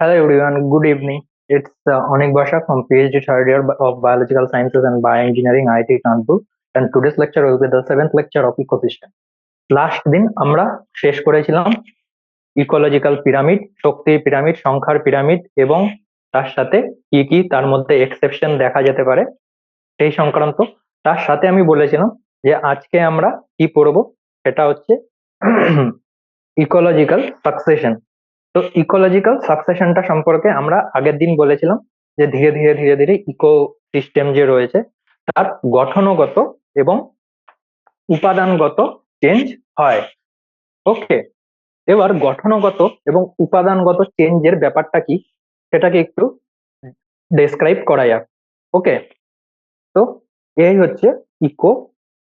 Hello everyone, good evening. It's Anik Basha from PhD third year of Biological Sciences and Bioengineering IIT Kanpur, and today's lecture will be the seventh lecture of ecosystem. Last দিন আমরা শেষ করেছিলাম ecological pyramid, শক্তির pyramid, সংখ্যার pyramid এবং তার সাথে কি কি তার মধ্যে এক্সেপশন দেখা যেতে পারে সেই সংক্রান্ত। তার সাথে আমি বলেছিলাম যে আজকে আমরা কি পড়বো, সেটা হচ্ছে ইকোলজিক্যাল সাকসেশন। তো ইকোলজিক্যাল সাকসেশনটা সম্পর্কে আমরা আগের দিন বলেছিলাম যে ধীরে ধীরে ধীরে ধীরে ইকো সিস্টেম যে রয়েছে তার গঠনগত এবং উপাদানগত চেঞ্জ হয়। ওকে, এবার গঠনগত এবং উপাদানগত চেঞ্জের ব্যাপারটা কি সেটাকে একটু ডেসক্রাইব করা যাক। ওকে, তো এই হচ্ছে ইকো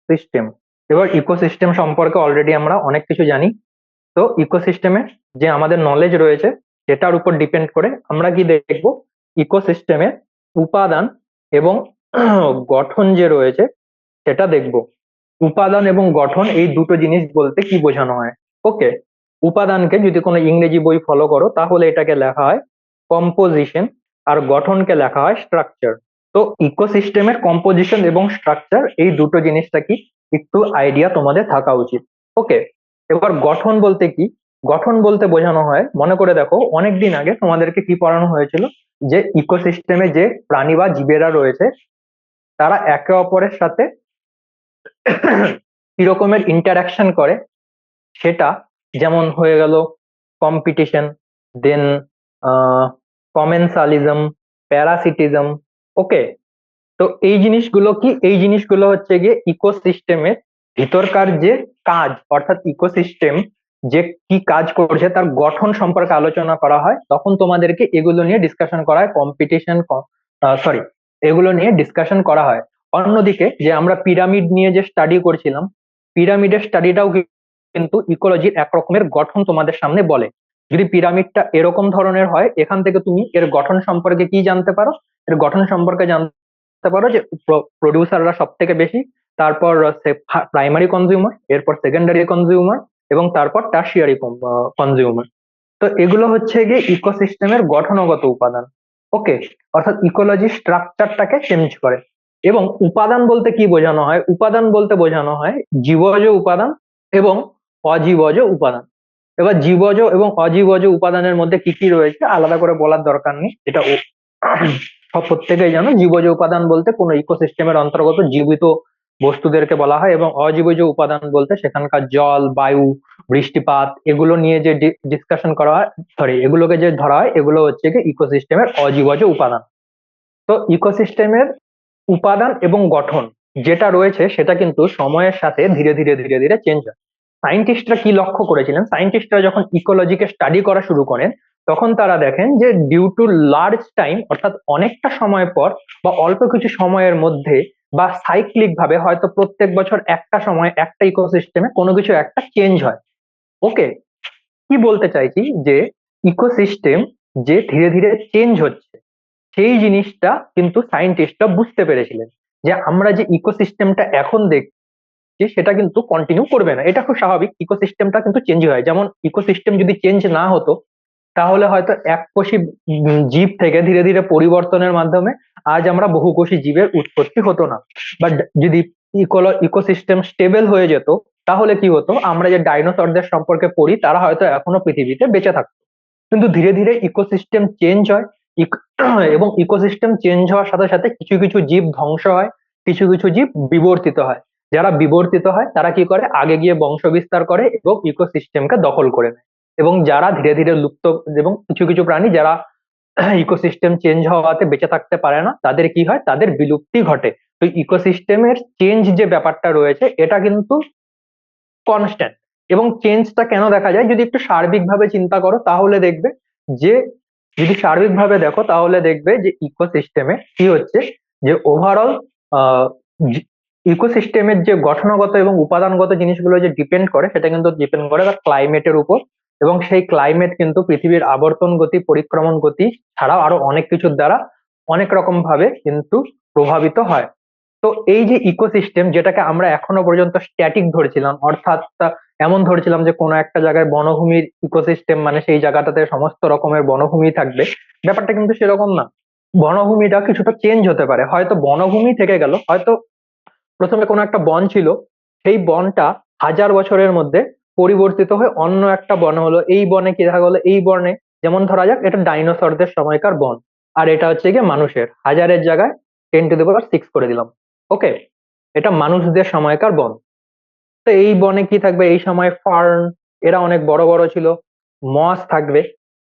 সিস্টেম। এবার ইকোসিস্টেম সম্পর্কে অলরেডি আমরা অনেক কিছু জানি। তো ইকোসিস্টেমে যে আমাদের নলেজ রয়েছে সেটার উপর ডিপেন্ড করে আমরা কি দেখব, ইকোসিস্টেমের উপাদান এবং গঠন যে রয়েছে সেটা দেখব। উপাদান এবং গঠন এই দুটো জিনিস বলতে কি বোঝানো হয়। ওকে, উপাদানকে যদি কোনো ইংরেজি বই ফলো করো তাহলে এটাকে লেখা হয় কম্পোজিশন, আর গঠনকে লেখা হয় স্ট্রাকচার। তো ইকোসিস্টেমের কম্পোজিশন এবং স্ট্রাকচার এই দুটো জিনিসটা কি একটু আইডিয়া তোমাদের থাকা উচিত। ওকে, এবার গঠন বলতে কি, গঠন বলতে বোঝানো হয়, মনে করে দেখো অনেকদিন আগে তোমাদেরকে কি পড়ানো হয়েছিল যে ইকোসিস্টেমে যে প্রাণী বা জীবেরা রয়েছে তারা একে অপরের সাথে কি রকমের ইন্টারাকশন করে, সেটা যেমন হয়ে গেল কম্পিটিশন, দেন কমেন্সালিজম, প্যারাসিটিজম। ওকে, তো এই জিনিসগুলো কি, এই জিনিসগুলো হচ্ছে গিয়ে ইকোসিস্টেমের ভিতরকার যে কাজ, অর্থাৎ ইকোসিস্টেম যে কি কাজ করছে তার গঠন সম্পর্কে আলোচনা করা হয়, তখন তোমাদেরকে এগুলো নিয়ে ডিসকাশন করা হয়, কম্পিটিশন, সরি, এগুলো নিয়ে ডিসকাশন করা হয়। অন্যদিকে যে আমরা পিরামিড নিয়ে যে স্টাডি করছিলাম, পিরামিডের স্টাডিটাও কিন্তু ইকোলজির এক রকমের গঠন তোমাদের সামনে বলে। যদি পিরামিডটা এরকম ধরনের হয়, এখান থেকে তুমি এর গঠন সম্পর্কে কি জানতে পারো, এর গঠন সম্পর্কে জানতে পারো যে প্রডিউসাররা সব থেকে বেশি, তারপর প্রাইমারি কনজিউমার, এরপর সেকেন্ডারি কনজিউমার এবং তারপর টার্সিয়ারি কনজিউমার। তো এগুলো হচ্ছে গিয়ে ইকোসিস্টেমের গঠনগত উপাদান। ওকে, অর্থাৎ ইকোলজি স্ট্রাকচারটাকে চেঞ্জ করে। এবং উপাদান বলতে কি বোঝানো হয়, উপাদান বলতে বোঝানো হয় জীবজ উপাদান এবং অজীবজ উপাদান। এবার জীবজ এবং অজীবজ উপাদানের মধ্যে কি কি রয়েছে আলাদা করে বলার দরকার নেই, এটা সব প্রত্যেকেই জানো। জীবজ উপাদান বলতে কোনো ইকোসিস্টেমের অন্তর্গত জীবিত বস্তুদেরকে বলা হয়, এবং অজীবজ উপাদান বলতে সেখানকার জল, বায়ু, বৃষ্টিপাত এগুলো নিয়ে যে ডিসকাশন করা হয়, সরি, এগুলোকে যে ধরা হয় এগুলো হচ্ছে কি ইকোসিস্টেমের অজীবজ উপাদান। তো ইকোসিস্টেমের উপাদান এবং গঠন যেটা রয়েছে সেটা কিন্তু সময়ের সাথে ধীরে ধীরে ধীরে ধীরে চেঞ্জ হয়। সায়েন্টিস্টরা কি লক্ষ্য করেছিলেন, সায়েন্টিস্টরা যখন ইকোলজিকে স্টাডি করা শুরু করেন তখন তারা দেখেন যে ডিউ টু লার্জ টাইম, অর্থাৎ অনেকটা সময় পর বা অল্প কিছু সময়ের মধ্যে বা সাইক্লিক ভাবে হয়তো প্রত্যেক বছর একটা সময় একটা ইকোসিস্টেমে কোনো কিছু একটা চেঞ্জ হয়। ওকে, কি বলতে চাইছি যে ইকোসিস্টেম যে ধীরে ধীরে চেঞ্জ হচ্ছে সেই জিনিসটা কিন্তু সায়েন্টিস্টরা বুঝতে পেরেছিলেন যে আমরা যে ইকোসিস্টেমটা এখন দেখছি সেটা কিন্তু কন্টিনিউ করবে না। এটা খুব স্বাভাবিক, ইকোসিস্টেমটা কিন্তু চেঞ্জ হয়। যেমন ইকোসিস্টেম যদি চেঞ্জ না হতো তাহলে হয়তো এককোষী জীব থেকে ধীরে ধীরে পরিবর্তনের মাধ্যমে আজ আমরা বহুকোষী জীবের উৎপত্তি হতো না। বাট যদি ইকোসিস্টেম স্টেবল হয়ে যেত তাহলে কি হতো, আমরা যে ডাইনোসরদের সম্পর্কে পড়ি তারা হয়তো এখনো পৃথিবীতে বেঁচে থাকতো। কিন্তু ধীরে ধীরে ইকোসিস্টেম চেঞ্জ হয়, এবং ইকোসিস্টেম চেঞ্জ হওয়ার সাথে সাথে কিছু কিছু জীব ধ্বংস হয়, কিছু কিছু জীব বিবর্তিত হয়। যারা বিবর্তিত হয় তারা কি করে, আগে গিয়ে বংশ বিস্তার করে এবং ইকোসিস্টেমকে দখল করে নেয়। এবং যারা ধীরে ধীরে লুপ্ত, এবং কিছু কিছু প্রাণী যারা ইকোসিস্টেম চেঞ্জ হওয়াতে বেঁচে থাকতে পারে না তাদের কি হয়, তাদের বিলুপ্তি ঘটে। তো ইকোসিস্টেমের চেঞ্জ যে ব্যাপারটা রয়েছে এটা কিন্তু কনস্ট্যান্ট। এবং চেঞ্জটা কেন দেখা যায়, যদি একটু সার্বিকভাবে চিন্তা করো তাহলে দেখবে যে, যদি সার্বিকভাবে দেখো তাহলে দেখবে যে ইকোসিস্টেমে কি হচ্ছে, যে ওভারঅল ইকোসিস্টেমের যে গঠনগত এবং উপাদানগত জিনিসগুলো যে ডিপেন্ড করে সেটা কিন্তু ডিপেন্ড করে তার ক্লাইমেটের উপর। এবং সেই ক্লাইমেট কিন্তু পৃথিবীর আবর্তন গতি, পরিক্রমণ গতি ছাড়াও আরো অনেক কিছুর দ্বারা অনেক রকম ভাবে কিন্তু প্রভাবিত হয়। তো এই যে ইকোসিস্টেম যেটাকে আমরা এখনো পর্যন্ত স্ট্যাটিক ধরেছিলাম, অর্থাৎ এমন ধরেছিলাম যে কোনো একটা জায়গায় বনভূমির ইকোসিস্টেম মানে সেই জায়গাটাতে সমস্ত রকমের বনভূমি থাকবে। ব্যাপারটা কিন্তু সেরকম না। বনভূমিটা কিছুটা চেঞ্জ হতে পারে, হয়তো বনভূমি থেকে গেল, হয়তো প্রথমে কোনো একটা বন ছিল, সেই বনটা 1000 বছরের মধ্যে পরিবর্তিত হয়ে অন্য একটা বন হলো। এই বনে কি দেখা গেলো, এই বনে যেমন ধরা যাক এটা ডাইনোসরদের সময়কার বন, আর এটা হচ্ছে গিয়ে মানুষের, হাজারের জায়গায় 10⁶ করে দিলাম। ওকে, এটা মানুষদের সময়কার বন। তো এই বনে কি থাকবে, এই সময় ফার্ন, এরা অনেক বড় বড় ছিল, মস থাকবে।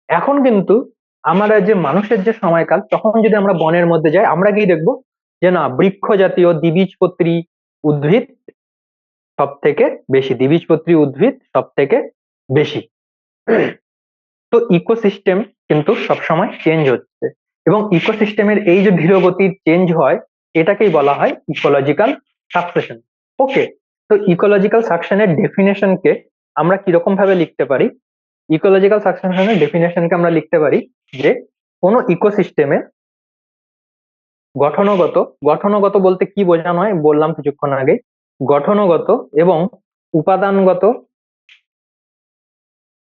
এখন কিন্তু আমরা যে মানুষের যে সময়কাল, তখন যদি আমরা বনের মধ্যে যাই আমরা কি দেখবো, যে না, বৃক্ষ জাতীয় দ্বিবীজপত্রী উদ্ভিদ সব থেকে বেশি, দ্বিবীজপত্রী উদ্ভিদ সব থেকে বেশি। তো ইকোসিস্টেম কিন্তু সবসময় চেঞ্জ হচ্ছে, এবং ইকোসিস্টেমের এই যে ধীরগতির চেঞ্জ হয়, এটাকেই বলা হয় ইকোলজিক্যাল সাকসেশন। ওকে, তো ইকোলজিক্যাল সাকসেশনের ডেফিনেশনকে আমরা কিরকম ভাবে লিখতে পারি? ইকোলজিক্যাল সাকসেশনের ডেফিনেশনকে আমরা লিখতে পারি যে কোনো ইকোসিস্টেমে গঠনগত, গঠনগত বলতে কি বোঝানো হয় বললাম কিছুক্ষণ আগে, গঠনগত এবং উপাদানগত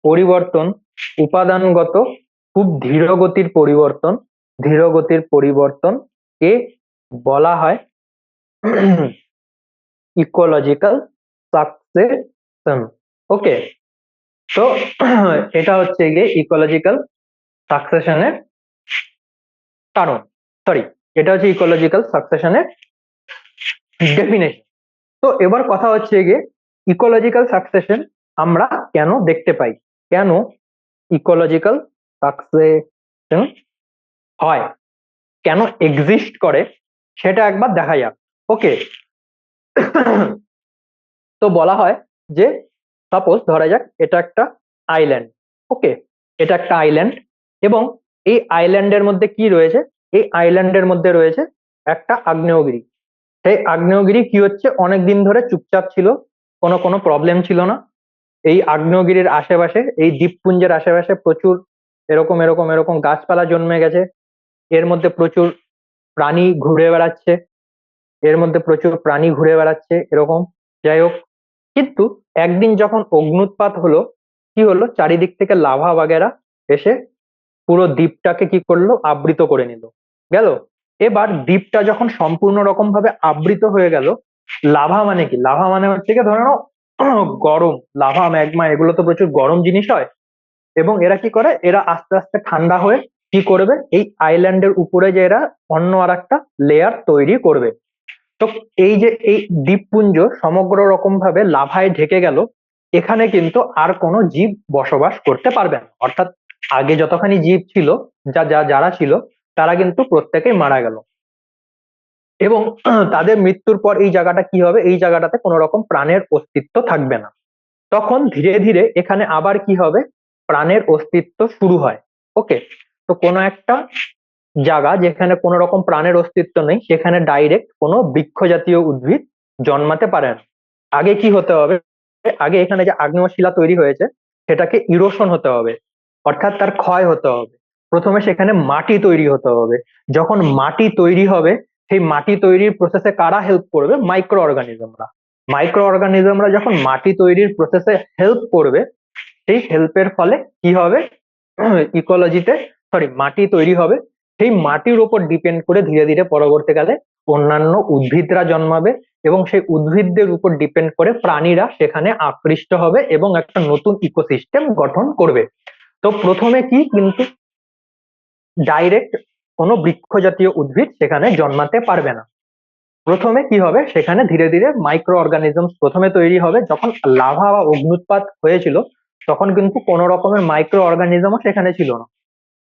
পরিবর্তন, উপাদানগত খুব ধীরগতির পরিবর্তন, ধীরগতির পরিবর্তন কে বলা হয় ইকোলজিক্যাল সাকসেশন। ওকে, তো এটা হচ্ছে গিয়ে ইকোলজিক্যাল সাকসেশনের কারণ, সরি, এটা হচ্ছে ইকোলজিক্যাল সাকসেশনের ডেফিনেশন। তো এবার কথা হচ্ছে গিয়ে ইকোলজিক্যাল সাকসেশন আমরা কেন দেখতে পাই, কেন ইকোলজিক্যাল সাকসেশন হয়, কেন এক্সিস্ট করে, সেটা একবার দেখা যাক। ওকে, তো বলা হয় যে সাপোজ ধরা যাক এটা একটা আইল্যান্ড। ওকে, এটা একটা আইল্যান্ড, এবং এই আইল্যান্ডের মধ্যে কি রয়েছে, এই আইল্যান্ডের মধ্যে রয়েছে একটা আগ্নেয়গিরি। সেই আগ্নেয়গিরি কি হচ্ছে, অনেকদিন ধরে চুপচাপ ছিল, কোনো কোনো প্রবলেম ছিল না। এই আগ্নেয়গিরির আশেপাশে, এই দ্বীপপুঞ্জের আশেপাশে প্রচুর এরকম এরকম এরকম গাছপালা জন্মে গেছে, এর মধ্যে প্রচুর প্রাণী ঘুরে বেড়াচ্ছে, এর মধ্যে প্রচুর প্রাণী ঘুরে বেড়াচ্ছে এরকম। যাই হোক, কিন্তু একদিন যখন অগ্নুৎপাত হলো, কি হলো, চারিদিক থেকে লাভা বাগেরা এসে পুরো দ্বীপটাকে কি করলো, আবৃত করে নিল গেল। এবার দ্বীপটা যখন সম্পূর্ণ রকম ভাবে আবৃত হয়ে গেল, লাভা মানে কি, লাভা মানে হচ্ছে কি ধরে নাও গরম, লাভা ম্যাগমা এগুলো তো প্রচুর গরম জিনিস হয়, এবং এরা কি করে, এরা আস্তে আস্তে ঠান্ডা হয়ে কি করবে, এই আইল্যান্ডের উপরে যে এরা অন্য আর একটা লেয়ার তৈরি করবে। তো এই যে এই দ্বীপপুঞ্জ সমগ্র রকম ভাবে লাভায় ঢেকে গেল, এখানে কিন্তু আর কোনো জীব বসবাস করতে পারবে না, অর্থাৎ আগে যতখানি জীব ছিল, যারা ছিল, তারা কিন্তু প্রত্যেকেই মারা গেল। এবং তাদের মৃত্যুর পর এই জায়গাটা কি হবে, এই জায়গাটাতে কোনো রকম প্রাণের অস্তিত্ব থাকবে না। তখন ধীরে ধীরে এখানে আবার কি হবে, প্রাণের অস্তিত্ব শুরু হয়। ওকে, তো কোনো একটা জায়গা যেখানে কোনো রকম প্রাণের অস্তিত্ব নেই, সেখানে ডাইরেক্ট কোনো বৃক্ষ জাতীয় উদ্ভিদ জন্মাতে পারে না। আগে কি হতে হবে, আগে এখানে যে আগ্নেয় শিলা তৈরি হয়েছে সেটাকে ইরোশন হতে হবে, অর্থাৎ তার ক্ষয় হতে হবে। প্রথমে সেখানে মাটি তৈরি হতে হবে। যখন মাটি তৈরি হবে, সেই মাটি তৈরির প্রসেসে কারা হেল্প করবে, মাইক্রো অর্গানিজমরা। মাইক্রো অর্গানিজমরা যখন মাটি তৈরির প্রসেসে হেল্প করবে, সেই হেল্পের ফলে কি হবে, ইকোলজিতে, সরি, মাটি তৈরি হবে। সেই মাটির উপর ডিপেন্ড করে ধীরে ধীরে পরবর্তীকালে অন্যান্য উদ্ভিদরা জন্মাবে, এবং সেই উদ্ভিদদের উপর ডিপেন্ড করে প্রাণীরা সেখানে আকৃষ্ট হবে এবং একটা নতুন ইকোসিস্টেম গঠন করবে। তো প্রথমে কি কিন্তু ডাইরেক্ট কোনো বৃক্ষ জাতীয় উদ্ভিদ সেখানে জন্মাতে পারবে না। প্রথমে কি হবে, সেখানে ধীরে ধীরে মাইক্রো অর্গানিজম প্রথমে তৈরি হবে। যখন লাভা বা অগ্নুৎপাত হয়েছিল, তখন কিন্তু কোনো রকমের মাইক্রো অর্গানিজমও সেখানে ছিল না।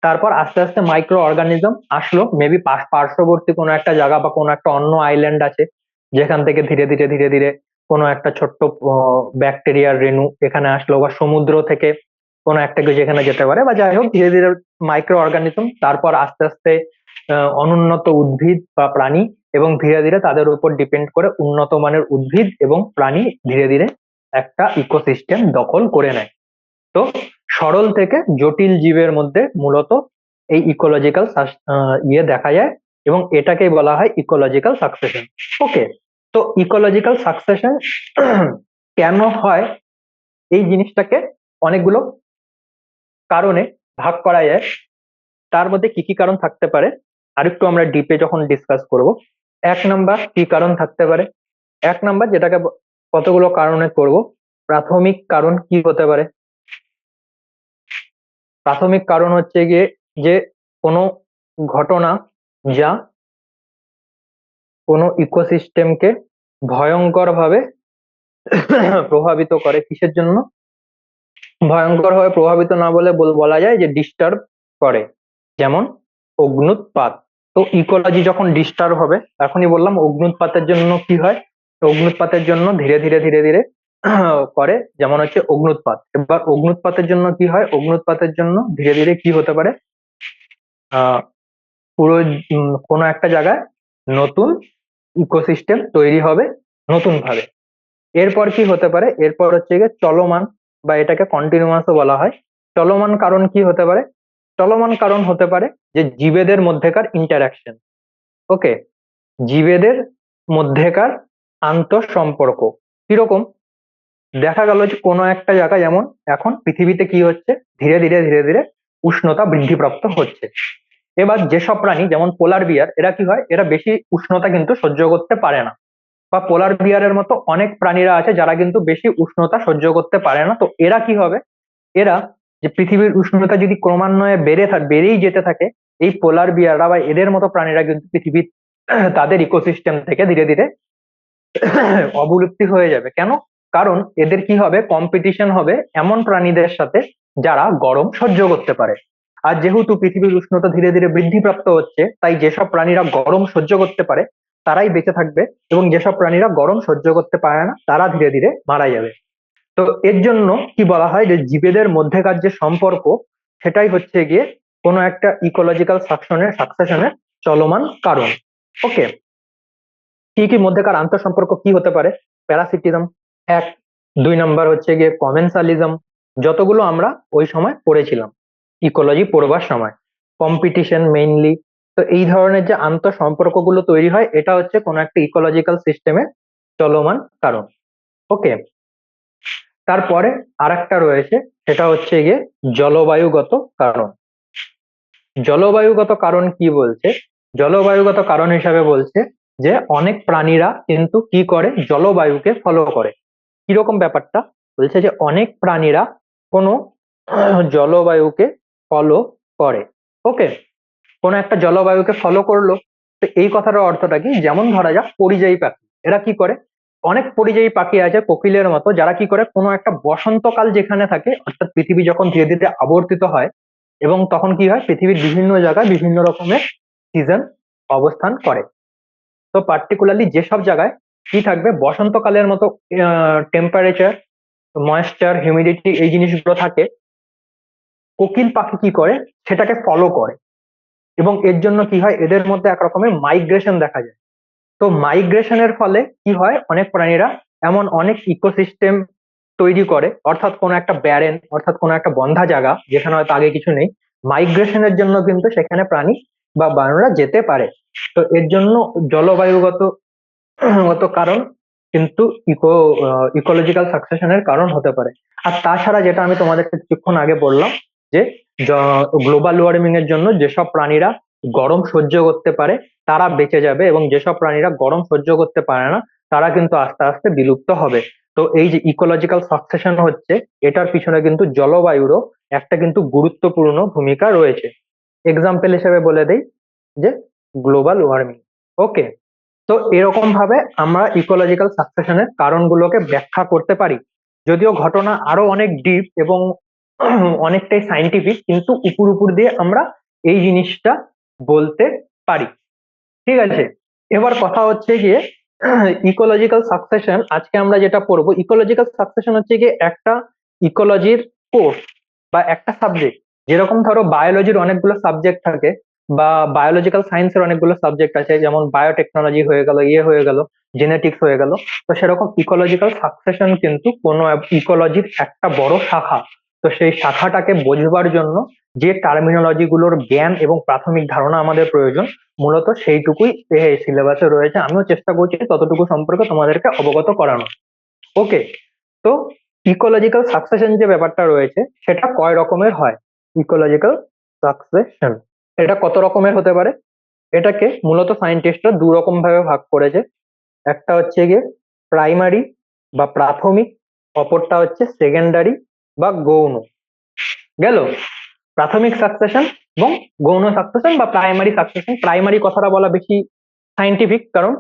তারপর আস্তে আস্তে মাইক্রো অর্গানিজম আসলো, মেবি পার্শ্ববর্তী কোনো একটা জায়গা বা কোনো একটা অন্য আইল্যান্ড আছে, যেখান থেকে ধীরে ধীরে ধীরে ধীরে কোনো একটা ছোট্ট ব্যাকটেরিয়ার রেণু এখানে আসলো, বা সমুদ্র থেকে কোনো একটা কিছু যেখানে যেতে পারে, বা যাই হোক ধীরে ধীরে মাইক্রো অর্গানিজম, তারপর আস্তে আস্তে অনুন্নত উদ্ভিদ বা প্রাণী, এবং ধীরে ধীরে তাদের উপর ডিপেন্ড করে উন্নত মানের উদ্ভিদ এবং প্রাণী ধীরে ধীরে একটা ইকোসিস্টেম দখল করে নেয়। তো সরল থেকে জটিল জীবের মধ্যে মূলত এই ইকোলজিক্যাল ইয়ে দেখা যায়, এবং এটাকেই বলা হয় ইকোলজিক্যাল সাকসেশন। ওকে, তো ইকোলজিক্যাল সাকসেশন কেন হয়, এই জিনিসটাকে অনেকগুলো কারণে ভাগ করা যায়। তার মধ্যে কি কি কারণ থাকতে পারে আরেকটু আমরা ডিপে যখন ডিসকাস করব। 1 নাম্বার কি কারণ থাকতে পারে, 1 নাম্বার যেটাকে কতগুলো কারণে করব, প্রাথমিক কারণ কি হতে পারে? প্রাথমিক কারণ হচ্ছে গিয়ে যে কোনো ঘটনা যা কোনো ইকোসিস্টেমকে ভয়ঙ্কর ভাবে প্রভাবিত করে। কিসের জন্য ভয়ঙ্কর ভাবে প্রভাবিত না বলে বলা যায় যে ডিস্টার্ব করে, যেমন অগ্নুৎপাত। তো ইকোলজি যখন ডিস্টার্ব হবে, এখনই বললাম অগ্নুৎপাতের জন্য কি হয়, অগ্নুৎপাতের জন্য ধীরে ধীরে ধীরে ধীরে করে, যেমন হচ্ছে অগ্নুৎপাত। এবার অগ্নুৎপাতের জন্য কি হয়, অগ্নুৎপাতের জন্য ধীরে ধীরে কি হতে পারে, আহ পুরো কোনো একটা জায়গায় নতুন ইকোসিস্টেম তৈরি হবে নতুন ভাবে। এরপর কি হতে পারে, এরপর হচ্ছে গিয়ে চলমান, বা এটাকে কন্টিনিউয়াসও বলা হয়। চলমান কারণ কি হতে পারে, চলমান কারণ হতে পারে যে জীবেদের মধ্যেকার ইন্টারাকশন। ওকে, জীবেদের মধ্যেকার আন্তঃসম্পর্ক কিরকম, দেখা গেল যে কোনো একটা জায়গায়, যেমন এখন পৃথিবীতে কি হচ্ছে, ধীরে ধীরে ধীরে ধীরে উষ্ণতা বৃদ্ধিপ্রাপ্ত হচ্ছে। এবার যেসব প্রাণী যেমন পোলার বিয়ার, এরা কি হয়, এরা বেশি উষ্ণতা কিন্তু সহ্য করতে পারে না, বা পোলার বিয়ারের মতো অনেক প্রাণীরা আছে যারা কিন্তু বেশি উষ্ণতা সহ্য করতে পারে না। তো এরা কি হবে, এরা যে পৃথিবীর উষ্ণতা যদি ক্রমান্বয়ে বেড়েই যেতে থাকে, এই পোলার বিয়াররা বা এদের মতো প্রাণীরা কিন্তু পৃথিবীর তাদের ইকোসিস্টেম থেকে ধীরে ধীরে অবলুপ্তি হয়ে যাবে। কেন? কারণ এদের কি হবে, কম্পিটিশন হবে এমন প্রাণীদের সাথে যারা গরম সহ্য করতে পারে। আর যেহেতু পৃথিবীর উষ্ণতা ধীরে ধীরে বৃদ্ধিপ্রাপ্ত হচ্ছে, তাই যেসব প্রাণীরা গরম সহ্য করতে পারে তারাই বেঁচে থাকবে, এবং যেসব প্রাণীরা গরম সহ্য করতে পারে না তারা ধীরে ধীরে মারা যাবে। তো এর জন্য কি বলা হয়, যে জীবেদের মধ্যেকার যে সম্পর্ক, সেটাই হচ্ছে গিয়ে কোনো একটা ইকোলজিক্যাল সাকসেশনের চলমান কারণ। ওকে, কি কি মধ্যেকার আন্তঃসম্পর্ক কি হতে পারে, প্যারাসিটিজম এক, 2 নাম্বার হচ্ছে গিয়ে কমেন্সালিজম, যতগুলো আমরা ওই সময় পড়েছিলাম ইকোলজি পড়বার সময়, কম্পিটিশন মেইনলি। তো এই ধরনের যে আন্তঃসম্পর্ক গুলো তৈরি হয়, এটা হচ্ছে কোনো একটা ইকোলজিক্যাল সিস্টেমের চলমান কারণ। ওকে, তারপরে আরেকটা রয়েছে, সেটা হচ্ছে গিয়ে জলবায়ুগত কারণ। জলবায়ুগত কারণ কি বলছে, জলবায়ুগত কারণ হিসাবে বলছে যে অনেক প্রাণীরা কিন্তু কি করে, জলবায়ুকে ফলো করে। কিরকম ব্যাপারটা, বলছে যে অনেক প্রাণীরা কোনো জলবায়ুকে ফলো করে। ওকে, কোনো একটা জলবায়ুকে ফলো করলো। তো এই কথাটার অর্থটা কি, যেমন ধরা যাক পরিযায়ী পাখি, এরা কি করে, অনেক পরিযায়ী পাখি আছে কোকিলের মতো, যারা কি করে কোনো একটা বসন্তকাল যেখানে থাকে, অর্থাৎ পৃথিবী যখন ধীরে ধীরে আবর্তিত হয়, এবং তখন কি হয়, পৃথিবীর বিভিন্ন জায়গায় বিভিন্ন রকমের সিজন অবস্থান করে। তো পার্টিকুলারলি যেসব জায়গায় কি থাকবে, বসন্তকালের মতো টেম্পারেচার, ময়েশ্চার, হিউমিডিটি, এই জিনিসগুলো থাকে, কোকিল পাখি কি করে, সেটাকে ফলো করে। এবং এর জন্য কি হয়, এদের মধ্যে এক রকমের মাইগ্রেশন দেখা যায়। তো মাইগ্রেশনের ফলে কি হয়, অনেক প্রাণীরা এমন অনেক ইকোসিস্টেম তৈরি করে, অর্থাৎ কোনো একটা ব্যারেন, অর্থাৎ কোনো একটা বন্ধা জায়গা যেখানে হয়তো আগে কিছু নেই, মাইগ্রেশনের জন্য কিন্তু সেখানে প্রাণী বা বানররা যেতে পারে। তো এর জন্য জলবায়ুগত গত কারণ কিন্তু ইকোলজিক্যাল সাকসেশনের কারণ হতে পারে। আর তাছাড়া যেটা আমি তোমাদেরকে কিছুক্ষণ আগে বললাম, যে গ্লোবাল ওয়ার্মিং এর জন্য যেসব প্রাণীরা গরম সহ্য করতে পারে তারা বেঁচে যাবে, এবং যেসব প্রাণীরা গরম সহ্য করতে পারে না তারা কিন্তু আস্তে আস্তে বিলুপ্ত হবে। তো এই যে ইকোলজিক্যাল সাকসেশন হচ্ছে, এটার পিছনে কিন্তু জলবায়ুরও একটা কিন্তু গুরুত্বপূর্ণ ভূমিকা রয়েছে। এক্সাম্পল হিসেবে বলে দেই যে গ্লোবাল ওয়ার্মিং। ওকে, তো এরকম ভাবে আমরা ইকোলজিক্যাল সাকসেশনের কারণগুলোকে ব্যাখ্যা করতে পারি। যদিও ঘটনা আরো অনেক ডিপ এবং অনেকটাই সাইন্টিফিক, কিন্তু উপর উপর দিয়ে আমরা এই জিনিসটা বলতে পারি। ঠিক আছে, এবার কথা হচ্ছে গিয়ে ইকোলজিক্যাল সাকসেশন, আজকে আমরা যেটা পড়বো, ইকোলজিক্যাল সাকসেশন হচ্ছে গিয়ে একটা ইকোলজির কোর্স বা একটা সাবজেক্ট। যেরকম ধরো বায়োলজির অনেকগুলো সাবজেক্ট থাকে, বা বায়োলজিক্যাল সায়েন্সের অনেকগুলো সাবজেক্ট আছে, যেমন বায়োটেকনোলজি হয়ে গেল, হয়ে গেল, জেনেটিক্স হয়ে গেল। তো সেরকম ইকোলজিক্যাল সাকসেশন কিন্তু কোনো ইকোলজির একটা বড় শাখা। তো সেই শাখাটাকে বোঝবার জন্য যে টার্মিনোলজি গুলোর জ্ঞান এবং প্রাথমিক ধারণা আমাদের প্রয়োজন, মূলত সেইটুকুই সিলেবাসে রয়েছে। আমিও চেষ্টা করছি ততটুকু সম্পর্কে তোমাদেরকে অবগত করানো। ওকে, তো ইকোলজিক্যাল সাকসেশন যে ব্যাপারটা রয়েছে সেটা কয় রকমের হয়। ইকোলজিক্যাল সাকসেশন এটা কত রকমের হতে পারে? এটাকে মূলত সায়েন্টিস্টরা দু রকম ভাবে ভাগ করেছে। একটা হচ্ছে গিয়ে প্রাইমারি বা প্রাথমিক, অপরটা হচ্ছে সেকেন্ডারি বা গৌণ। গেল প্রাথমিক সাকসেশন এবং গৌণ সাকসেশন বা প্রাইমারি সাকসেশন। প্রাইমারি কথাটা বলা বেশি সাইন্টিফিক, কারণ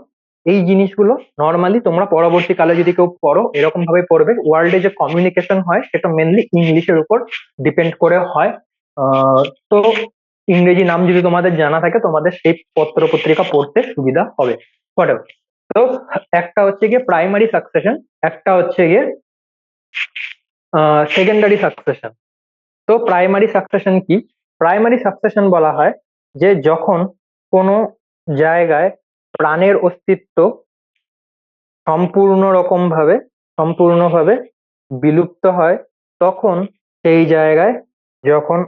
এই জিনিসগুলো নর্মালি তোমরা পরবর্তীকালে যদি কেউ পড়ো এরকম ভাবে পড়বে, ওয়ার্ল্ডে যে কমিউনিকেশন হয় সেটা মেনলি ইংলিশের উপর ডিপেন্ড করে হয়। আহ, তো ইংরেজি নাম যদি তোমাদের জানা থাকে তোমাদের সেই পত্র পত্রিকা পড়তে সুবিধা হবে। Whatever. তো একটা হচ্ছে গিয়ে প্রাইমারি সাকসেশন, একটা হচ্ছে গিয়ে সেকেন্ডারি সাকসেশন। তো প্রাইমারি সাকসেশন কি? প্রাইমারি সাকসেশন বলা হয় যে যখন কোনো জায়গায় প্রাণের অস্তিত্ব সম্পূর্ণভাবে বিলুপ্ত হয়, তখন সেই জায়গায় যখন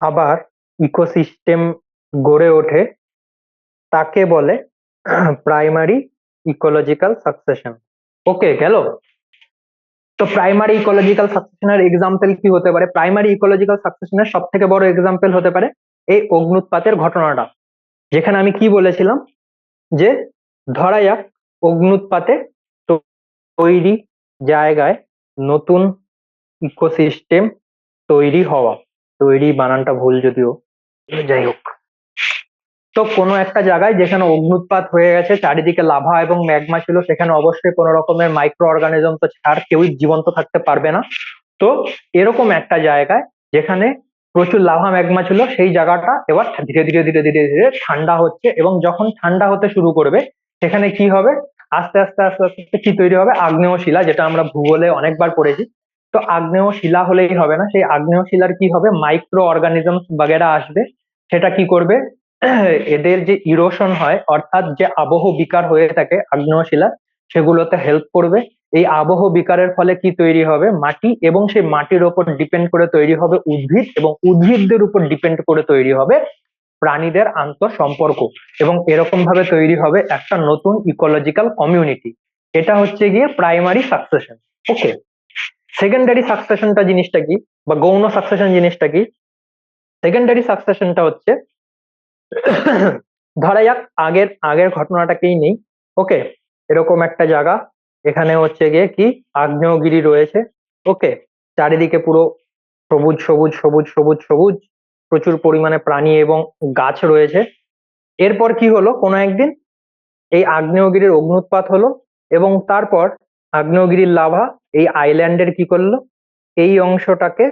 আবার ইকোসিস্টেম গড়ে ওঠে তাকে বলে প্রাইমারি ইকোলজিক্যাল সাকসেশন। ওকে, গেল। তো প্রাইমারি ইকোলজিক্যাল সাকসেশনের এক্সাম্পল কি হতে পারে? প্রাইমারি ইকোলজিক্যাল সাকসেশনের সব থেকে বড় এক্সাম্পল হতে পারে এই অগ্নুৎপাতের ঘটনাটা, যেখানে আমি কি বলেছিলাম যে ধরা যাক অগ্নুৎপাতে তৈরি জায়গায় নতুন ইকোসিস্টেম তৈরি হওয়া, তৈরি বানানটা ভুল যদিও, যাই হোক। তো কোনো একটা জায়গায় যেখানে অগ্নুৎপাত হয়ে গেছে, চারিদিকে লাভা এবং ম্যাগমা ছিল, সেখানে অবশ্যই কোনো রকমের মাইক্রো অর্গানিজম তো ছাড় কেউই জীবন্ত থাকতে পারবে না। তো এরকম একটা জায়গায় যেখানে প্রচুর লাভা ম্যাগমা ছিল, সেই জায়গাটা এবার ধীরে ধীরে ধীরে ধীরে ধীরে ঠান্ডা হচ্ছে, এবং যখন ঠান্ডা হতে শুরু করবে সেখানে কি হবে? আস্তে আস্তে আস্তে আস্তে কি তৈরি হবে? আগ্নেয় শিলা, যেটা আমরা ভূগোলে অনেকবার পড়েছি। তো আগ্নেয় শিলা হলেই হবে না, সেই আগ্নেয় শিলার কি হবে? মাইক্রো অর্গানিজমস বাগেরা আসবে। সেটা কি করবে? এদের যে ইরোশন হয়, অর্থাৎ যে আবহ বিকার হয়ে থাকে আগ্নেয় শিলা, সেগুলোতে হেল্প করবে। এই আবহ বিকারের ফলে কি তৈরি হবে? মাটি, এবং সেই মাটির উপর ডিপেন্ড করে তৈরি হবে উদ্ভিদ, এবং উদ্ভিদদের উপর ডিপেন্ড করে তৈরি হবে প্রাণীদের আন্তঃ সম্পর্ক, এবং এরকম ভাবে তৈরি হবে একটা নতুন ইকোলজিক্যাল কমিউনিটি। এটা হচ্ছে গিয়ে প্রাইমারি সাকসেশন। ওকে, সেকেন্ডারি সাকসেশনটা জিনিসটা কি, বা গৌণ সাকসেশন জিনিসটা কি? সেকেন্ডারি সাকসেশনটা হচ্ছে ধরা যাক আগের আগের ঘটনাটাকেই নেই। ওকে, এরকম একটা জায়গা, এখানে হচ্ছে গিয়ে কি আগ্নেয়গিরি রয়েছে। ওকে, চারিদিকে পুরো সবুজ সবুজ সবুজ সবুজ সবুজ, প্রচুর পরিমাণে প্রাণী এবং গাছ রয়েছে। এরপর কি হলো? কোনো একদিন এই আগ্নেয়গিরির অগ্নুৎপাত হলো, এবং তারপর আগ্নেয়গিরির লাভা এই আইল্যান্ডের কি করলো? এই অংশটাকে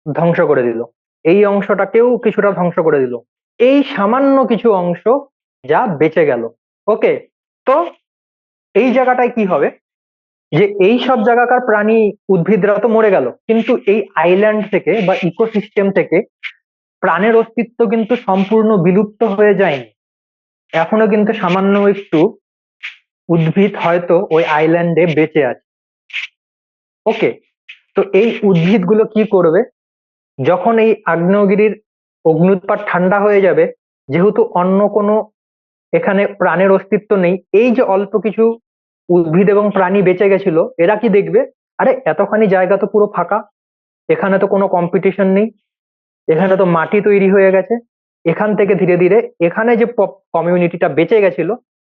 ধ্বংস করে দিল, এই অংশটাকেও কিছুটা ধ্বংস করে দিল, এই সামান্য কিছু অংশ যা বেঁচে গেল। ওকে, তো এই জায়গাটায় কি হবে? যে এই সব জায়গাকার প্রাণী উদ্ভিদরা তো মরে গেল, কিন্তু এই আইল্যান্ড থেকে বা ইকোসিস্টেম থেকে প্রাণের অস্তিত্ব কিন্তু সম্পূর্ণ বিলুপ্ত হয়ে যায়নি। এখনো কিন্তু সামান্য একটু উদ্ভিদ হয়তো ওই আইল্যান্ডে বেঁচে আছে। ওকে, তো এই উদ্ভিদগুলো কি করবে? যখন এই আগ্নেয়গিরির অগ্নুৎপাত ঠান্ডা হয়ে যাবে, যেহেতু অন্য কোনো এখানে প্রাণের অস্তিত্ব নেই, এই যে অল্প কিছু উদ্ভিদ এবং প্রাণী বেঁচে গেছিল, এরা কি দেখবে? আরে এতখানি জায়গা তো পুরো ফাঁকা, এখানে তো কোনো কম্পিটিশন নেই, এখানে তো মাটি তৈরি হয়ে গেছে। এখান থেকে ধীরে ধীরে এখানে যে কমিউনিটিটা বেঁচে গেছিল,